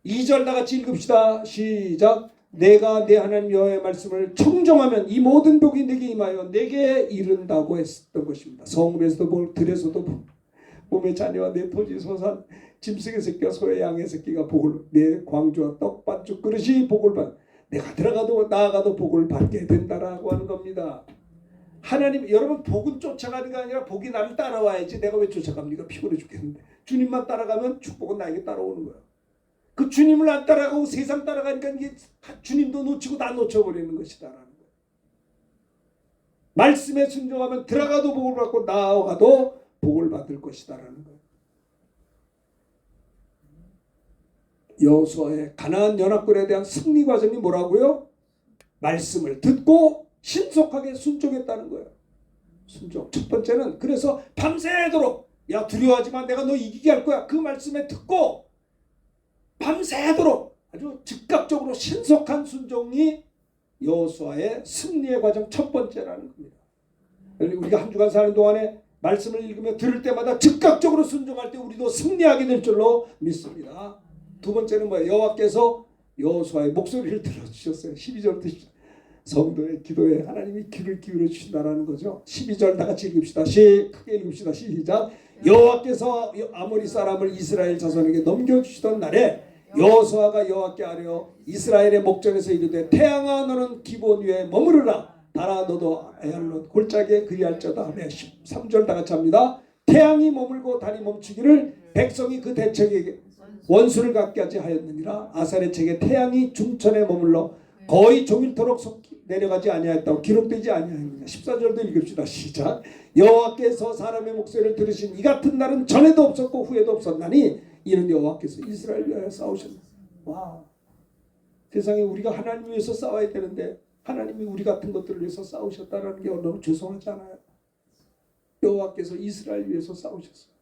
2절 다 같이 읽읍시다. 시작. 내가 내 하나님 여호와의 말씀을 청종하면 이 모든 복이 내게 임하여 내게 이른다고 했던 것입니다. 성읍에서도 볼, 들에서도 볼, 몸의 자녀와 내 토지 소산 짐승의 새끼와 소의 양의 새끼가 복을, 내 광주와 떡 반죽 그릇이 복을 받, 내가 들어가도 나아가도 복을 받게 된다라고 하는 겁니다. 하나님, 여러분 복은 쫓아가는 게 아니라 복이 나를 따라와야지. 내가 왜 쫓아갑니까? 피곤해 죽겠는데. 주님만 따라가면 축복은 나에게 따라오는 거예요. 그 주님을 안 따라가고 세상 따라가니까 이게 주님도 놓치고 나 놓쳐버리는 것이다라는 거예요. 말씀에 순종하면 들어가도 복을 받고 나아가도 복을 받을 것이다라는 거예요. 여호수아의 가나안 연합군에 대한 승리 과정이 뭐라고요? 말씀을 듣고 신속하게 순종했다는 거예요. 순종. 첫 번째는 그래서 밤새도록 야 두려워하지만 내가 너 이기게 할 거야. 그 말씀에 듣고 밤새도록 아주 즉각적으로 신속한 순종이 여호수아의 승리의 과정 첫 번째라는 겁니다. 우리가 한 주간 사는 동안에 말씀을 읽으며 들을 때마다 즉각적으로 순종할 때 우리도 승리하게 될 줄로 믿습니다. 두 번째는 뭐예요? 여호와께서 여호수아의 목소리를 들어주셨어요. 12절부터 성도의 기도에 하나님이 귀를 기울여 주신다라는 거죠. 12절 다 같이 읽읍시다. 크게 읽읍시다. 시작. 여호와께서 아모리 사람을 이스라엘 자손에게 넘겨주시던 날에 여호수아가 여호와께 아뢰어 이스라엘의 목전에서 이르되 태양아 너는 기본 위에 머무르라. 달아 너도 에알롯 골짜기에 그리할지어다 하며 13절 다 같이 합니다. 태양이 머물고 달이 멈추기를 백성이 그 대책에게 원수를 갖게 하지 하였느니라. 아살의 책에 태양이 중천에 머물러 거의 종일토록 내려가지 아니하였다고 기록되지 아니하였느냐. 14절도 읽읍시다. 시작. 여호와께서 사람의 목소리를 들으신 이 같은 날은 전에도 없었고 후에도 없었나니 이는 여호와께서 이스라엘 위하여 싸우셨다. 와, 세상에 우리가 하나님 위해서 싸워야 되는데 하나님이 우리 같은 것들을 위해서 싸우셨다는 게 너무 죄송하지 않아요? 여호와께서 이스라엘 위해서 싸우셨어요.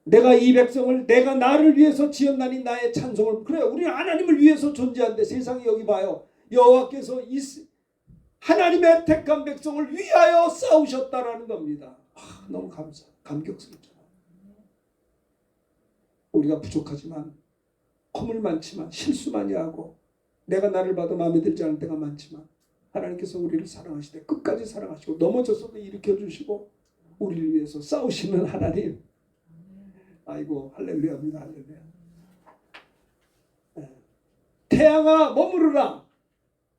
내가 이 백성을 내가 나를 위해서 지었나니 나의 찬송을. 그래, 우리는 하나님을 위해서 존재한데 세상이 여기 봐요. 여호와께서 하나님의 택한 백성을 위하여 싸우셨다라는 겁니다. 너무 감격스럽잖아요. 우리가 부족하지만 허물 많지만 실수 많이 하고 내가 나를 봐도 마음에 들지 않을 때가 많지만 하나님께서 우리를 사랑하시되 끝까지 사랑하시고 넘어졌어도 일으켜주시고 우리를 위해서 싸우시는 하나님. 아이고 할렐루야입니다. 할렐루야. 태양아 머무르라.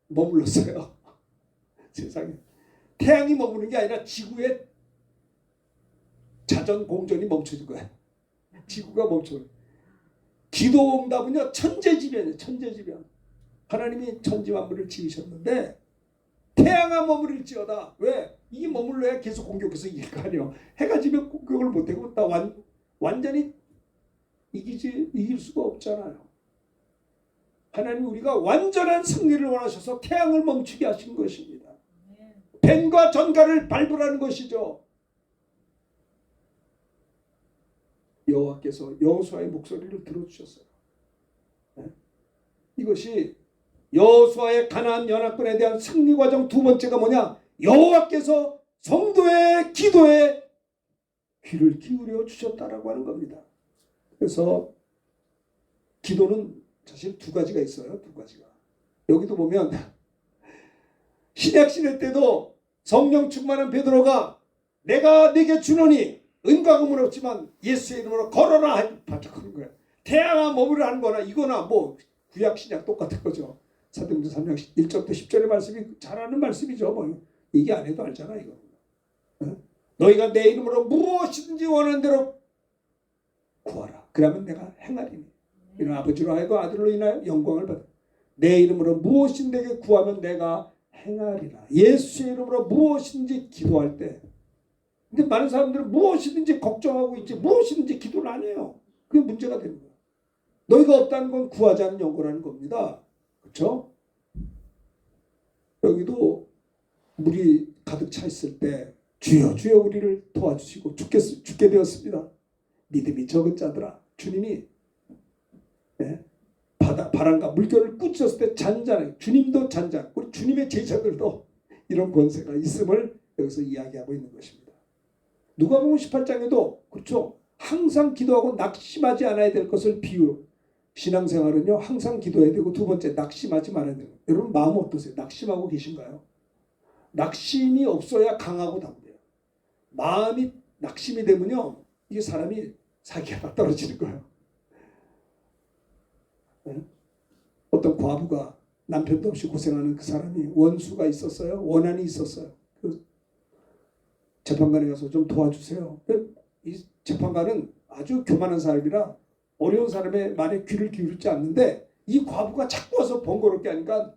머물렀어요. 세상에 태양이 머무는 게 아니라 지구의 자전 공전이 멈춰진 거야. 지구가 멈춰. 기도 응답은요 천재지변이에요. 천재지변. 하나님이 천지 만물을 지으셨는데 태양아 머무를지어다. 왜? 이게 머물러야 계속 공격해서 이길 거 아니에요. 해가 지면 공격을 못하고 나 완전히 이길 수가 없잖아요. 하나님 우리가 완전한 승리를 원하셔서 태양을 멈추게 하신 것입니다. 뱀과 전갈을 밟으라는 것이죠. 여호와께서 여호수아의 목소리를 들어주셨어요. 이것이 여호수아의 가나안 연합군에 대한 승리 과정 두 번째가 뭐냐? 여호와께서 성도의 기도에 귀를 기울여 주셨다라고 하는 겁니다. 그래서 기도는 사실 두 가지가 있어요. 두 가지가. 여기도 보면 신약시대 때도 성령 충만한 베드로가 내가 네게 주노니 은과 금은 없지만 예수의 이름으로 걸어라 바짝하는 거예요. 태양아 머무르라 하는 거나 이거나 뭐 구약 신약 똑같은 거죠. 사도행전 3장 1절부터 10절의 말씀이 잘하는 말씀이죠. 뭐 얘기 안 해도 알잖아 이거. 너희가 내 이름으로 무엇이든지 원하는 대로 구하라. 그러면 내가 행하리니. 이런 아버지로 하여금 아들로 인하여 영광을 받아. 내 이름으로 무엇인지 구하면 내가 행하리라. 예수의 이름으로 무엇인지 기도할 때. 근데 많은 사람들은 무엇이든지 걱정하고 있지 무엇이든지 기도를 안 해요. 그게 문제가 되는 거예요. 너희가 없다는 건 구하지 않은 영고라는 겁니다. 그렇죠? 여기도 물이 가득 차 있을 때 주여 주여 우리를 도와주시고 죽게 되었습니다. 믿음이 적은 자들아, 주님이 바람과 물결을 꾸짖었을 때 잔잔해. 주님도 잔잔. 우리 주님의 제자들도 이런 권세가 있음을 여기서 이야기하고 있는 것입니다. 누가복음 18장에도 그렇죠. 항상 기도하고 낙심하지 않아야 될 것을 비유. 신앙생활은요, 항상 기도해야 되고, 두 번째 낙심하지 말아야 돼요. 여러분 마음 어떠세요? 낙심하고 계신가요? 낙심이 없어야 강하고 담대요. 마음이 낙심이 되면요, 이게 사람이 사기가 떨어지는 거예요. 어떤 과부가 남편도 없이 고생하는 그 사람이 원수가 있었어요. 원한이 있었어요. 그 재판관에 가서 좀 도와주세요. 이 재판관은 아주 교만한 사람이라 어려운 사람의 말에 귀를 기울이지 않는데, 이 과부가 자꾸 와서 번거롭게 하니까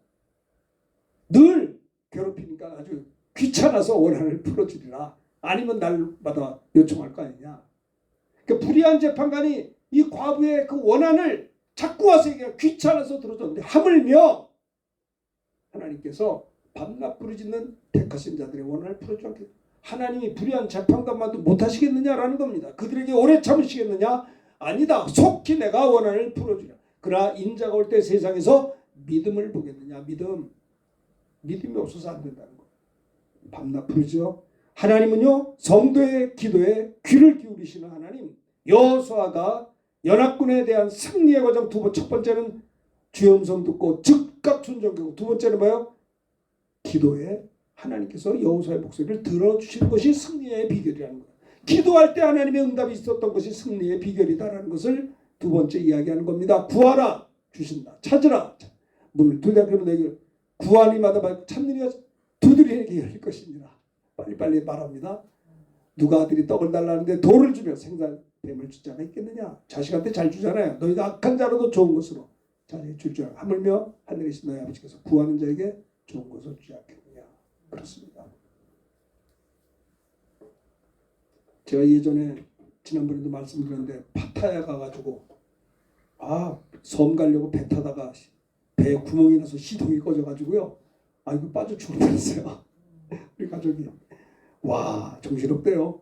늘 괴롭히니까 아주 귀찮아서 원한을 풀어주리라. 아니면 날마다 요청할 거 아니냐. 그러니까 불의한 재판관이 이 과부의 그 원한을 자꾸 와서 얘기해 귀찮아서 들어줬는데, 하물며 하나님께서 밤낮 부르짖는 택하신 자들의 원한을 풀어주지 않겠다. 하나님이 불의한 재판관만도 못하시겠느냐라는 겁니다. 그들에게 오래 참으시겠느냐? 아니다. 속히 내가 원한을 풀어주라. 그러나 인자가 올 때 세상에서 믿음을 보겠느냐? 믿음이 없어서 안 된다는 거예요. 밤낮 부르죠. 하나님은요, 성도의 기도에 귀를 기울이시는 하나님. 여호수아가 연합군에 대한 승리의 과정 첫 번째는 주의 음성 듣고 즉각 순종하고, 두 번째는 뭐예요? 기도에 하나님께서 여호수아의 목소리를 들어주시는 것이 승리의 비결이라는 거예요. 기도할 때 하나님의 응답이 있었던 것이 승리의 비결이다라는 것을 두 번째 이야기하는 겁니다. 구하라 주신다. 찾으라 문을 두드리면 내게 구하니마다 말고 찾느니가 두드리에게 열릴 것입니다. 빨리빨리 말합니다. 누가 아들이 떡을 달라는데 돌을 주며 생사뱀을 줄 자가 있겠느냐. 자식한테 잘 주잖아요. 너희가 악한 자로도 좋은 것으로 자식이 줄 줄 알아. 하물며 하늘에 계신 너희 아버지께서 구하는 자에게 좋은 것을 주지 않겠느냐. 그렇습니다. 제가 예전에 지난번에도 말씀드렸는데 파타야 가가지고 섬 가려고 배 타다가 배에 구멍이 나서 시동이 꺼져가지고요. 이거 빠져 죽을 뻔했어요. 우리 가족이. 와, 정신없대요.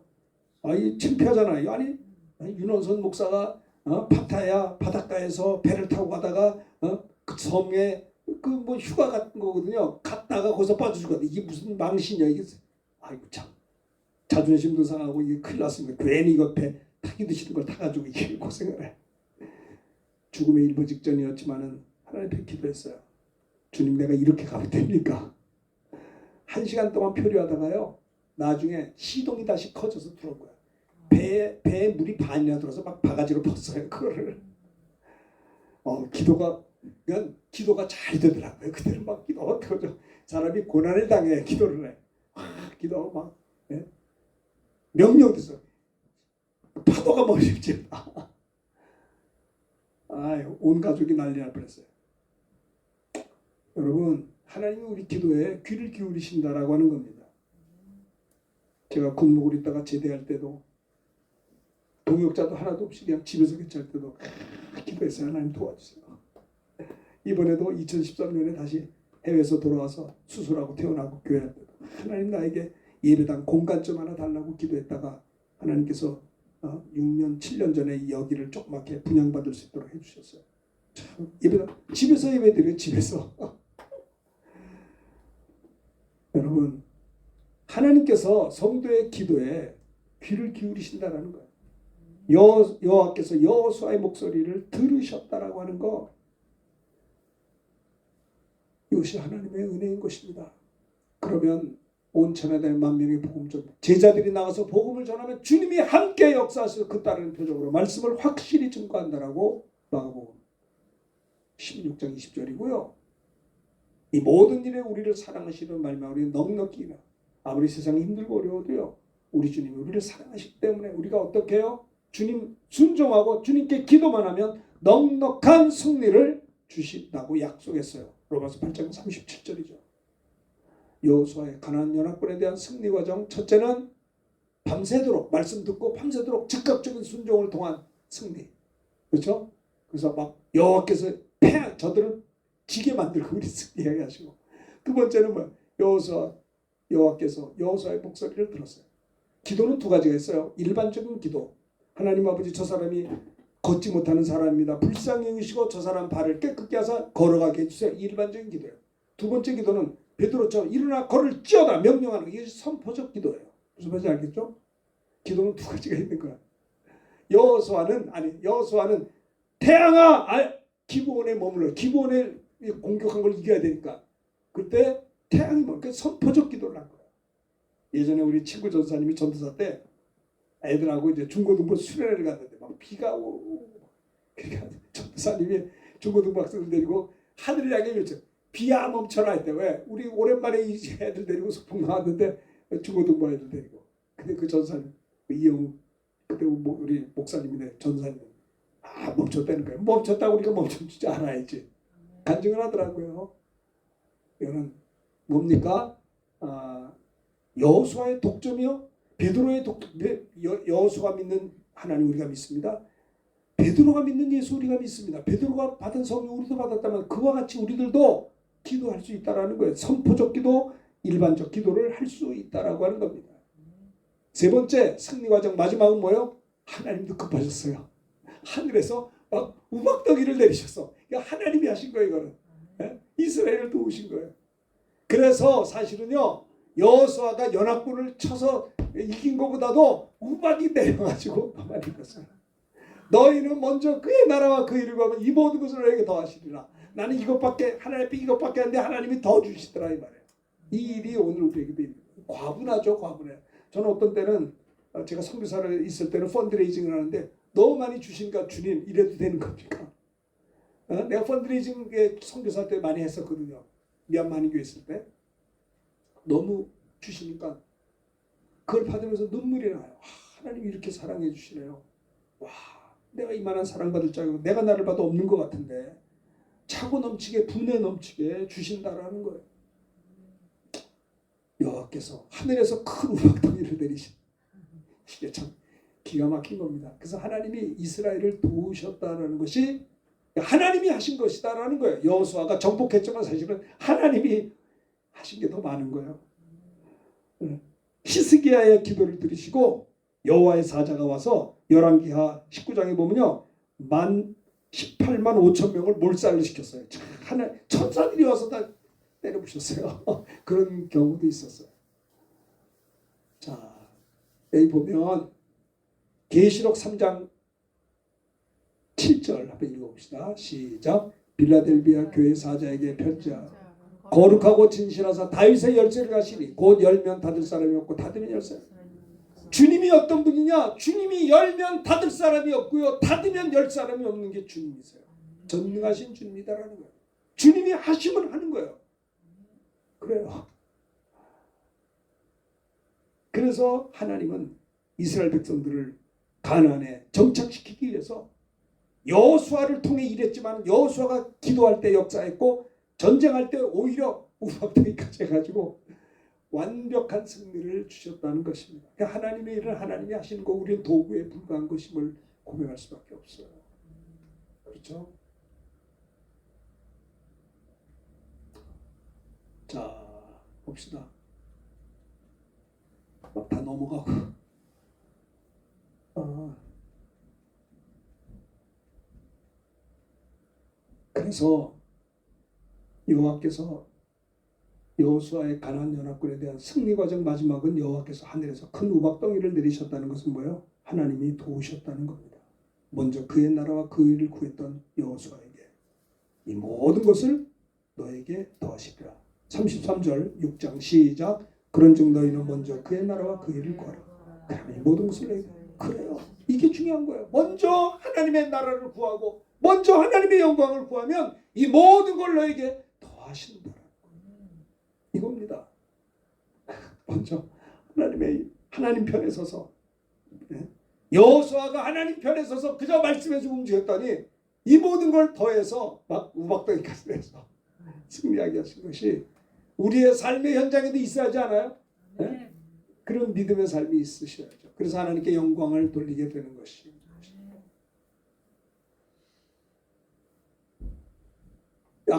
이 창피하잖아요. 아니 윤원선 목사가 파타야 바닷가에서 배를 타고 가다가 그 섬에 그 뭐 휴가 같은 거거든요. 갔다가 거기서 빠져 죽었는데 이게 무슨 망신이야 이게. 아이고 참. 자존심도 상하고 이게 큰일 났습니다. 괜히 이거 배 타기도 싫은 걸 타가지고 이게 고생을 해. 죽음의 일부 직전이었지만은 하나님 앞에 기도했어요. 주님, 내가 이렇게 가면 됩니까? 1시간 동안 표류하다가요, 나중에 시동이 다시 커져서 들어온 거야. 배에 물이 반이나 들어서 막 바가지로 벗어요. 그거를. 기도가 잘 되더라고요. 그때는 막 기도가 터져. 사람이 고난을 당해 기도를 해. 기도하고 막 명령돼서 파도가 머리를 온 가족이 난리 날 뻔했어요. 여러분, 하나님이 우리 기도에 귀를 기울이신다라고 하는 겁니다. 제가 군목을 있다가 제대할 때도 동역자도 하나도 없이 그냥 집에서 개최할 때도 기도했어요. 하나님 도와주세요. 이번에도 2013년에 다시 해외에서 돌아와서 수술하고 퇴원하고 교회할 때도 하나님 나에게 예배당 공간 좀 하나 달라고 기도했다가 하나님께서 6년 7년 전에 여기를 조그맣게 분양받을 수 있도록 해주셨어요. 참 예배당 집에서 예배드려요. 집에서. 여러분, 하나님께서 성도의 기도에 귀를 기울이신다라는 거예요. 여호와께서 여호수아의 목소리를 들으셨다라고 하는 거, 이것이 하나님의 은혜인 것입니다. 그러면 온 천하에 대한 만명의 복음 전 제자들이 나가서 복음을 전하면 주님이 함께 역사하셔서 그 따르는 표적으로 말씀을 확실히 증거한다라고 마가복음 16장 20절이고요. 이 모든 일에 우리를 사랑하시는 말미암아 우리는 넉넉히 아무리 세상이 힘들고 어려워도요, 우리 주님이 우리를 사랑하시기 때문에 우리가 어떻게 해요? 주님 순종하고 주님께 기도만 하면 넉넉한 승리를 주신다고 약속했어요. 로마서 8장 37절이죠. 여호수아의 가나안 연합군에 대한 승리 과정, 첫째는 밤새도록 말씀 듣고 밤새도록 즉각적인 순종을 통한 승리. 그렇죠? 그래서 막 여호와께서 저들을 지게 만들고 우리 승리하게 하시고, 두 번째는 뭐 여호와께서 여호수아의 목소리를 들었어요. 기도는 두 가지가 있어요. 일반적인 기도. 하나님 아버지, 저 사람이 걷지 못하는 사람입니다. 불쌍히 여기시고 저 사람 발을 깨끗게 하사 걸어가게 해주세요. 일반적인 기도예요. 두 번째 기도는 베드로처럼 일어나 걸을지어다 명령하는, 이게 선포적 기도예요. 무슨 말인지 알겠죠? 기도는 두 가지가 있는 거야. 여호수아는 태양아, 기브온에 머물러. 기브온에 공격한 걸 이겨야 되니까 그때 태양이 그 선포적 기도를 한 거야. 예전에 우리 친구 전사님이 전도사 때 애들하고 이제 중고등부 수련회를 갔는데 막 비가 오고, 그러니까 전도사님이 중고등부 학생들 데리고 하늘을 향해 외쳐, 비야 멈춰라 했대. 왜? 우리 오랜만에 이 애들 데리고 소풍 나왔는데, 중고등부 애들 데리고. 근데 그 전사님, 이영우, 그때 우리 목사님이네, 전사님, 멈췄다는 거예요. 멈췄다고 우리가 멈춰주지 않아야지. 간증을 하더라고요. 이거는 뭡니까? 여호수아의 독점이요. 베드로의 여호수아가 믿는 하나님 우리가 믿습니다. 베드로가 믿는 예수 우리가 믿습니다. 베드로가 받은 성령 우리도 받았다면 그와 같이 우리들도 기도할 수 있다라는 거예요. 선포적 기도, 일반적 기도를 할 수 있다라고 하는 겁니다. 세 번째 승리 과정 마지막은 뭐예요? 하나님도 급하셨어요. 하늘에서 막 우박덩이를 내리셔서, 그러니까 하나님이 하신 거예요. 이거는 이스라엘을 도우신 거예요. 그래서 사실은요, 여호수아가 연합군을 쳐서 이긴 것보다도 우박이 내려가지고 더 많이 이겼어요. 너희는 먼저 그의 나라와 그 일을 구하면 이 모든 것을 너에게 더하시리라. 나는 이것밖에, 하나님 앞에 이것밖에 하는데 하나님이 더 주시더라 이 말이에요. 이 일이 오늘 우리에게도 있는 거예요. 과분하죠, 과분해. 저는 어떤 때는 제가 선교사를 있을 때는 펀드레이징을 하는데 너무 많이 주시니까 주님 이래도 되는 겁니까? 내가 펀드레이징에 선교사 때 많이 했었거든요. 미얀마 한인교회 있을 때. 너무 주시니까 그걸 받으면서 눈물이 나요. 하나님 이렇게 사랑해 주시네요. 와, 내가 이만한 사랑받을 자고 내가 나를 봐도 없는 것 같은데 차고 넘치게, 분에 넘치게 주신다라는 거예요. 여호와께서 하늘에서 큰 우박덩이를 내리신, 이게 참 기가 막힌 겁니다. 그래서 하나님이 이스라엘을 도우셨다는 것이 하나님이 하신 것이다라는 거예요. 여호수아가 정복했지만 사실은 하나님이 하신 게 더 많은 거예요. 히스기야의 기도를 들으시고 여호와의 사자가 와서 열왕기하 19장에 보면요, 18만 5천 명을 몰살을 시켰어요. 하나 천사들이 와서 다 때려부셨어요. 그런 경우도 있었어요. 자, 여기 보면 계시록 3장 7절 한번 읽어봅시다. 시작. 빌라델비아 교회 사자에게 편지하라. 거룩하고 진실하사 다윗의 열쇠를 가시니 곧 열면 닫을 사람이 없고 닫으면 열쇠. 주님이 어떤 분이냐? 주님이 열면 닫을 사람이 없고요, 닫으면 열 사람이 없는 게 주님이세요. 전능하신 주님이다라는 거예요. 주님이 하시면 하는 거예요. 그래요. 그래서 하나님은 이스라엘 백성들을 가나안에 정착시키기 위해서 여호수아를 통해 일했지만, 여호수아가 기도할 때 역사했고 전쟁할 때 오히려 우박덩이까지 해가지고 완벽한 승리를 주셨다는 것입니다. 그러니까 하나님의 일을 하나님이 하시는 거, 우리는 도구에 불과한 것임을 고백할 수밖에 없어요. 그렇죠? 자, 봅시다. 막 다 넘어가고. 그래서 여호와께서 여호수아의 가나안 연합군에 대한 승리 과정 마지막은 여호와께서 하늘에서 큰 우박덩이를 내리셨다는 것은 뭐예요? 하나님이 도우셨다는 겁니다. 먼저 그의 나라와 그 일을 구했던 여호수아에게 이 모든 것을 너에게 더하시리라. 33절 6장 시작. 그런즉 너희는 먼저 그의 나라와 그 일을 구하라. 그러면 이 모든 것을 너에게. 그래요. 이게 중요한 거예요. 먼저 하나님의 나라를 구하고 먼저 하나님의 영광을 구하면 이 모든 걸 너에게 더하신다. 이겁니다. 먼저 하나님 편에 서서, 여호수아가 하나님 편에 서서 그저 말씀해주고 움직였더니 이 모든 걸 더해서 막 우박덩이까지 내서 승리하게 하신 것이 우리의 삶의 현장에도 있어야 하지 않아요? 네? 그런 믿음의 삶이 있으셔야죠. 그래서 하나님께 영광을 돌리게 되는 것이.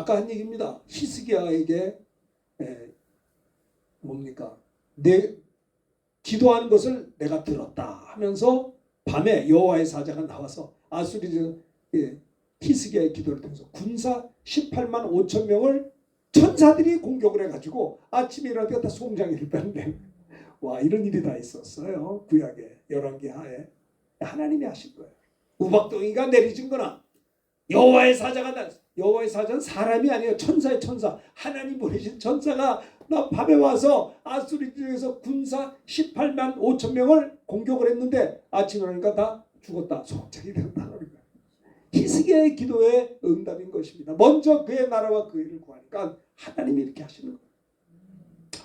아까 한 얘기입니다. 히스기야에게 뭡니까? 내 기도하는 것을 내가 들었다 하면서 밤에 여호와의 사자가 나와서 아수리전 히스기야의 기도를 통해서 군사 18만 5천 명을 천사들이 공격을 해가지고 아침에 일어나니까 다 송장이 됐다는데 와 이런 일이 다 있었어요. 구약에 열왕기하에 하나님이 하신 거예요. 우박덩이가 내리진 거나 여호와의 사자가 나 여호와의 사자는 사람이 아니에요. 천사의 천사. 하나님 보내신 천사가 나 밤에 와서 아수리들에서 군사 18만 5천 명을 공격을 했는데 아침에 일어나니까 다 죽었다. 송장이 됐다. 히스기야의 기도의 응답인 것입니다. 먼저 그의 나라와 그 일을 구하니까 하나님이 이렇게 하시는 거예요.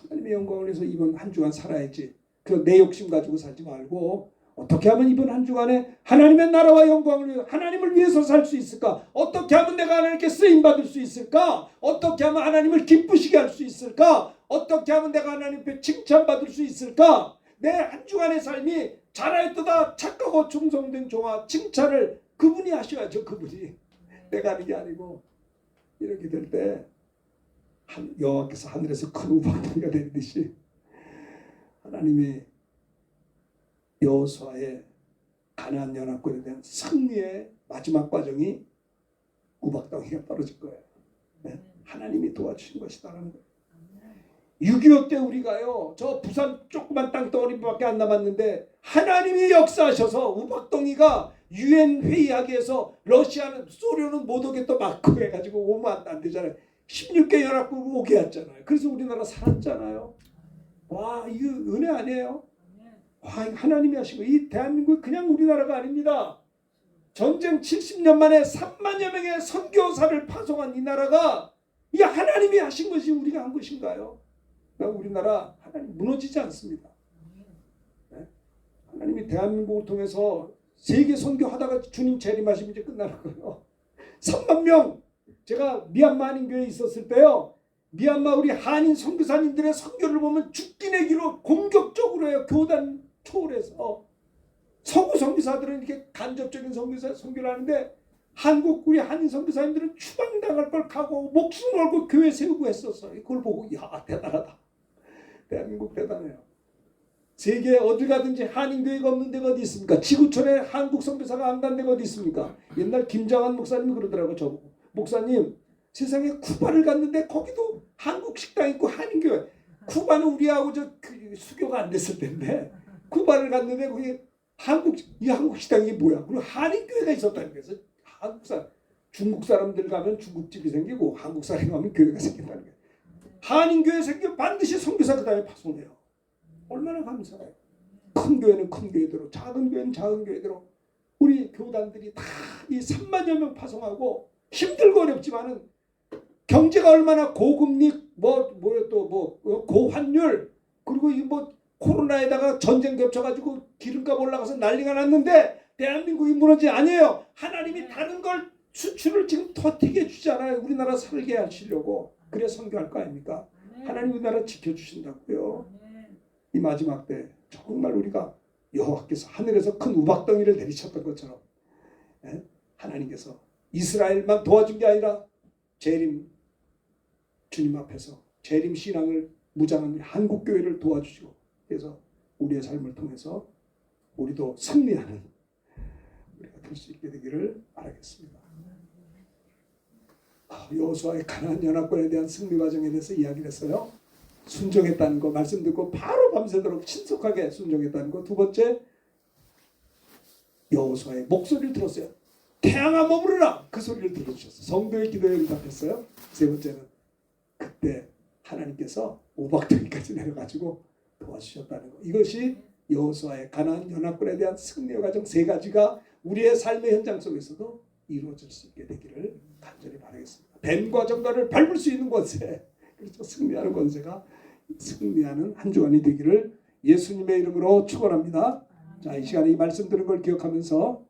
하나님의 영광을 위해서 이번 한 주간 살아야지. 그 내 욕심 가지고 살지 말고 어떻게 하면 이번 한 주간에 하나님의 나라와 영광을 위해 하나님을 위해서 살 수 있을까? 어떻게 하면 내가 하나님께 쓰임 받을 수 있을까? 어떻게 하면 하나님을 기쁘시게 할 수 있을까? 어떻게 하면 내가 하나님 앞에 칭찬받을 수 있을까? 내 한 주간의 삶이 잘하였도다 착하고 충성된 종아 칭찬을 그분이 하셔야죠. 그분이 내가 하는 게 아니고 이렇게 될 때 여호와께서 하늘에서 큰 우박덩이가 내리듯이 하나님이 여호수아의 가나안 연합군에 대한 승리의 마지막 과정이 우박덩이가 떨어질 거예요. 네? 하나님이 도와주신 것이다라는 거예요. 6.25 때 우리가요 저 부산 조그만 땅덩어리밖에 안 남았는데 하나님이 역사하셔서 우박덩이가 유엔 회의하기 위해서 러시아는 소련은 못 오겠다 막고 해가지고 오면 안 되잖아요. 16개 연합국 오게 했잖아요. 그래서 우리나라 살았잖아요. 와 이거 은혜 아니에요? 와 하나님이 하신 거. 이 대한민국 그냥 우리나라가 아닙니다. 전쟁 70년 만에 3만여 명의 선교사를 파송한 이 나라가 이 하나님이 하신 것이 우리가 한 것인가요? 우리나라 하나님 무너지지 않습니다. 네? 하나님이 대한민국을 통해서 세계 선교하다가 주님 재림하시면 이제 끝나는 거예요. 3만 명 제가 미얀마 한인교회에 있었을 때요. 미얀마 우리 한인 선교사님들의 선교를 보면 죽기 내기로 공격적으로 해요. 교단 초월해서 서구 선교사들은 이렇게 간접적인 선교를 하는데 한국 우리 한인 선교사님들은 추방당할 걸 각오하고 목숨 걸고 교회 세우고 했었어요. 그걸 보고 야 대단하다. 대한민국 대단해요. 세계 어디 가든지 한인교회가 없는 데가 어디 있습니까? 지구촌에 한국 선교사가 안 간 데가 어디 있습니까? 옛날 김장한 목사님이 그러더라고요. 저보고 목사님 세상에 쿠바를 갔는데 거기도 한국 식당 있고 한인교회. 쿠바는 우리하고 수교가 안 됐을 텐데 쿠바를 갔는데 거기 한국 식당이 뭐야? 그리고 한인교회가 있었다는 거예요. 중국 사람들 가면 중국집이 생기고 한국 사람이 가면 교회가 생긴다는 거예요. 한인교회 생기면 반드시 선교사 그 다음에 파송해요. 얼마나 감사해요. 큰 교회는 큰 교회대로 작은 교회는 작은 교회대로 우리 교단들이 다 이 3만여 명 파송하고 힘들고 어렵지만은 경제가 얼마나 고금리 고환율 그리고 이 코로나에다가 전쟁 겹쳐가지고 기름값 올라가서 난리가 났는데 대한민국이 무너지 아니에요. 하나님이 다른 걸 수출을 지금 터뜨게 해주잖아요. 우리나라 살게 하시려고. 그래 선교할 거 아닙니까? 하나님 우리나라 지켜주신다고요. 이 마지막 때 정말 우리가 여호와께서 하늘에서 큰 우박덩이를 내리쳤던 것처럼 하나님께서 이스라엘만 도와준 게 아니라 재림 주님 앞에서 재림 신앙을 무장한 한국교회를 도와주시고 그래서 우리의 삶을 통해서 우리도 승리하는 우리가 될 수 있게 되기를 바라겠습니다. 여호수아의 가나안 연합군에 대한 승리 과정에 대해서 이야기를 했어요. 순종했다는 거 말씀 듣고 바로 밤새도록 신속하게 순종했다는 거. 두 번째 여호수아의 목소리를 들었어요. 태양아 머무르라 그 소리를 들어주셨어요. 성도의 기도에 응답했어요. 세 번째는 그때 하나님께서 우박덩이까지 내려가지고 도와주셨다는 거. 이것이 여호수아의 가나안 연합군에 대한 승리의 과정 세 가지가 우리의 삶의 현장 속에서도 이루어질 수 있게 되기를 간절히 바라겠습니다. 뱀과 정갈을 밟을 수 있는 권세, 그렇죠. 승리하는 권세가 승리하는 한 주간이 되기를 예수님의 이름으로 축원합니다. 자, 이 시간에 이 말씀 들은 걸 기억하면서